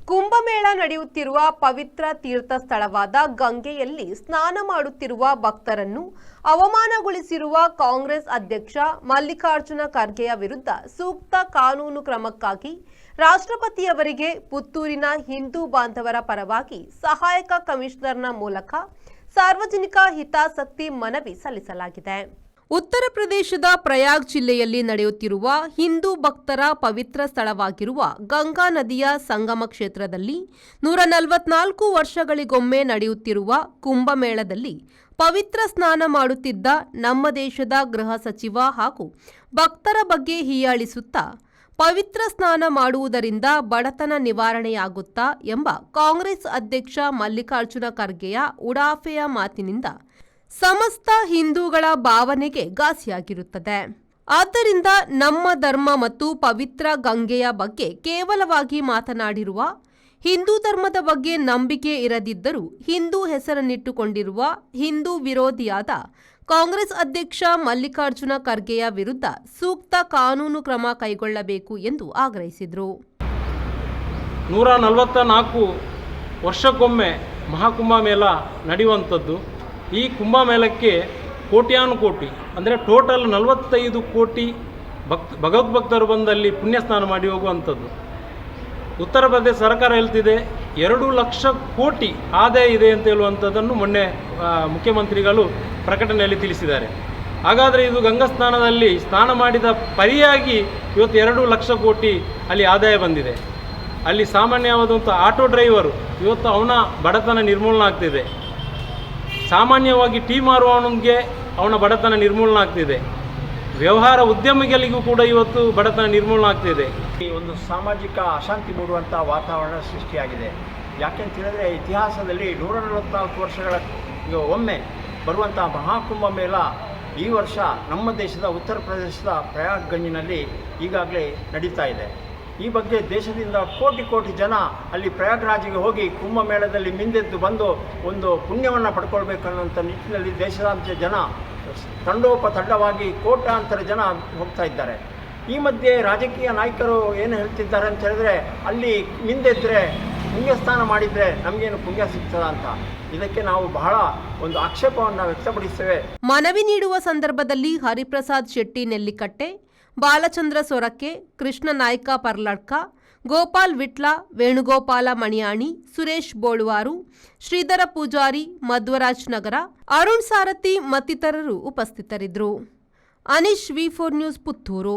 ಕುಂಭಮೇಳ ನಡೆಯುತ್ತಿರುವ ಪವಿತ್ರ ತೀರ್ಥ ಸ್ಥಳವಾದ ಗಂಗೆಯಲ್ಲಿ ಸ್ನಾನ ಮಾಡುತ್ತಿರುವ ಭಕ್ತರನ್ನು ಅವಮಾನಗೊಳಿಸಿರುವ ಕಾಂಗ್ರೆಸ್ ಅಧ್ಯಕ್ಷ ಮಲ್ಲಿಕಾರ್ಜುನ ಖರ್ಗೆಯ ವಿರುದ್ಧ ಸೂಕ್ತ ಕಾನೂನು ಕ್ರಮಕ್ಕಾಗಿ ರಾಷ್ಟ್ರಪತಿಯವರಿಗೆ ಪುತ್ತೂರಿನ ಹಿಂದೂ ಬಾಂಧವರ ಪರವಾಗಿ ಸಹಾಯಕ ಕಮಿಷನರ್ನ ಮೂಲಕ ಸಾರ್ವಜನಿಕ ಹಿತಾಸಕ್ತಿ ಮನವಿ ಸಲ್ಲಿಸಲಾಗಿದೆ. ಉತ್ತರ ಪ್ರದೇಶದ ಪ್ರಯಾಗ್ ಜಿಲ್ಲೆಯಲ್ಲಿ ನಡೆಯುತ್ತಿರುವ ಹಿಂದೂ ಭಕ್ತರ ಪವಿತ್ರ ಸ್ಥಳವಾಗಿರುವ ಗಂಗಾ ನದಿಯ ಸಂಗಮ ಕ್ಷೇತ್ರದಲ್ಲಿ 144 ವರ್ಷಗಳಿಗೊಮ್ಮೆ ನಡೆಯುತ್ತಿರುವ ಕುಂಭಮೇಳದಲ್ಲಿ ಪವಿತ್ರ ಸ್ನಾನ ಮಾಡುತ್ತಿದ್ದ ನಮ್ಮ ದೇಶದ ಗೃಹ ಸಚಿವ ಹಾಗೂ ಭಕ್ತರ ಬಗ್ಗೆ ಹೀಯಾಳಿಸುತ್ತಾ ಪವಿತ್ರ ಸ್ನಾನ ಮಾಡುವುದರಿಂದ ಬಡತನ ನಿವಾರಣೆಯಾಗುತ್ತಾ ಎಂಬ ಕಾಂಗ್ರೆಸ್ ಅಧ್ಯಕ್ಷ ಮಲ್ಲಿಕಾರ್ಜುನ ಖರ್ಗೆಯ ಉಡಾಫೆಯ ಮಾತಿನಿಂದ ಸಮಸ್ತ ಹಿಂದೂಗಳ ಭಾವನೆಗೆ ಘಾಸಿಯಾಗಿರುತ್ತದೆ. ಆದ್ದರಿಂದ ನಮ್ಮ ಧರ್ಮ ಮತ್ತು ಪವಿತ್ರ ಗಂಗೆಯ ಬಗ್ಗೆ ಕೇವಲವಾಗಿ ಮಾತನಾಡಿರುವ, ಹಿಂದೂ ಧರ್ಮದ ಬಗ್ಗೆ ನಂಬಿಕೆ ಇರದಿದ್ದರೂ ಹಿಂದೂ ಹೆಸರನ್ನಿಟ್ಟುಕೊಂಡಿರುವ ಹಿಂದೂ ವಿರೋಧಿಯಾದ ಕಾಂಗ್ರೆಸ್ ಅಧ್ಯಕ್ಷ ಮಲ್ಲಿಕಾರ್ಜುನ ಖರ್ಗೆಯ ವಿರುದ್ಧ ಸೂಕ್ತ ಕಾನೂನು ಕ್ರಮ ಕೈಗೊಳ್ಳಬೇಕು ಎಂದು ಆಗ್ರಹಿಸಿದರು. 144 ವರ್ಷಕ್ಕೊಮ್ಮೆ ಮಹಾಕುಂಭಮೇಳ ನಡೆಯುವಂಥದ್ದು. ಈ ಕುಂಭಮೇಳಕ್ಕೆ ಕೋಟ್ಯಾನುಕೋಟಿ ಅಂದರೆ ಟೋಟಲ್ 45 ಕೋಟಿ ಭಗವದ್ಭಕ್ತರು ಬಂದಲ್ಲಿ ಪುಣ್ಯ ಸ್ನಾನ ಮಾಡಿ ಹೋಗುವಂಥದ್ದು. ಉತ್ತರ ಪ್ರದೇಶ ಸರ್ಕಾರ ಹೇಳ್ತಿದೆ 2 ಲಕ್ಷ ಕೋಟಿ ಆದಾಯ ಇದೆ ಅಂತ ಹೇಳುವಂಥದ್ದನ್ನು ಮೊನ್ನೆ ಮುಖ್ಯಮಂತ್ರಿಗಳು ಪ್ರಕಟಣೆಯಲ್ಲಿ ತಿಳಿಸಿದ್ದಾರೆ. ಹಾಗಾದರೆ ಇದು ಗಂಗಾ ಸ್ನಾನದಲ್ಲಿ ಸ್ನಾನ ಮಾಡಿದ ಪರಿಯಾಗಿ ಇವತ್ತು 2 ಲಕ್ಷ ಕೋಟಿ ಅಲ್ಲಿ ಆದಾಯ ಬಂದಿದೆ. ಅಲ್ಲಿ ಸಾಮಾನ್ಯವಾದಂಥ ಆಟೋ ಡ್ರೈವರು ಇವತ್ತು ಅವನ ಬಡತನ ನಿರ್ಮೂಲನೆ ಆಗ್ತಿದೆ. ಸಾಮಾನ್ಯವಾಗಿ ಟೀ ಮಾರುವವನಿಗೆ ಅವನ ಬಡತನ ನಿರ್ಮೂಲನೆ ಆಗ್ತಿದೆ. ವ್ಯವಹಾರ ಉದ್ಯಮಿಗಳಿಗೂ ಕೂಡ ಇವತ್ತು ಬಡತನ ನಿರ್ಮೂಲನೆ ಆಗ್ತಿದೆ. ಈ ಒಂದು ಸಾಮಾಜಿಕ ಅಶಾಂತಿ ಮೂಡುವಂಥ ವಾತಾವರಣ ಸೃಷ್ಟಿಯಾಗಿದೆ. ಯಾಕೆಂತ ಹೇಳಿದ್ರೆ ಇತಿಹಾಸದಲ್ಲಿ 144 ವರ್ಷಗಳ ಒಮ್ಮೆ ಬರುವಂಥ ಮಹಾಕುಂಭಮೇಳ ಈ ವರ್ಷ ನಮ್ಮ ದೇಶದ ಉತ್ತರ ಪ್ರದೇಶದ ಪ್ರಯಾಗ್ಗಂಜ್ನಲ್ಲಿ ಈಗಾಗಲೇ ನಡೀತಾ ಇದೆ. ಈ ಬಗ್ಗೆ ದೇಶದಿಂದ ಕೋಟಿ ಕೋಟಿ ಜನ ಅಲ್ಲಿ ಪ್ರಯಾಗ್ರಾಜ್ಗೆ ಹೋಗಿ ಕುಂಭಮೇಳದಲ್ಲಿ ಮಿಂದೆದ್ದು ಬಂದು ಒಂದು ಪುಣ್ಯವನ್ನು ಪಡ್ಕೊಳ್ಬೇಕನ್ನುವಂಥ ನಿಟ್ಟಿನಲ್ಲಿ ದೇಶದಾದ್ಯಂತ ಜನ ತಂಡೋಪತಂಡವಾಗಿ ಕೋಟ್ಯಾಂತರ ಜನ ಹೋಗ್ತಾ ಇದ್ದಾರೆ. ಈ ಮಧ್ಯೆ ರಾಜಕೀಯ ನಾಯಕರು ಏನು ಹೇಳ್ತಿದ್ದಾರೆ ಅಂತ ಹೇಳಿದ್ರೆ, ಅಲ್ಲಿ ಮಿಂದೆದ್ದರೆ ಪುಣ್ಯಸ್ನಾನ ಮಾಡಿದರೆ ನಮಗೇನು ಪುಣ್ಯ ಸಿಗ್ತದ ಅಂತ. ಇದಕ್ಕೆ ನಾವು ಬಹಳ ಒಂದು ಆಕ್ಷೇಪವನ್ನು ವ್ಯಕ್ತಪಡಿಸ್ತೇವೆ. ಮನವಿ ನೀಡುವ ಸಂದರ್ಭದಲ್ಲಿ ಹರಿಪ್ರಸಾದ್ ಶೆಟ್ಟಿ ನೆಲ್ಲಿಕಟ್ಟೆ, ಬಾಲಚಂದ್ರ ಸೊರಕೆ, ಕೃಷ್ಣ ನಾಯ್ಕ ಪರ್ಲಡ್ಕ, ಗೋಪಾಲ್ ವಿಟ್ಲ, ವೇಣುಗೋಪಾಲ ಮಣಿಯಾಣಿ, ಸುರೇಶ್ ಬೋಳುವಾರು, ಶ್ರೀಧರ ಪೂಜಾರಿ, ಮಧ್ವರಾಜ್ ನಗರ, ಅರುಣ್ ಸಾರಥಿ ಮತ್ತಿತರರು ಉಪಸ್ಥಿತರಿದ್ದರು. Aneesh V4 news Puttur.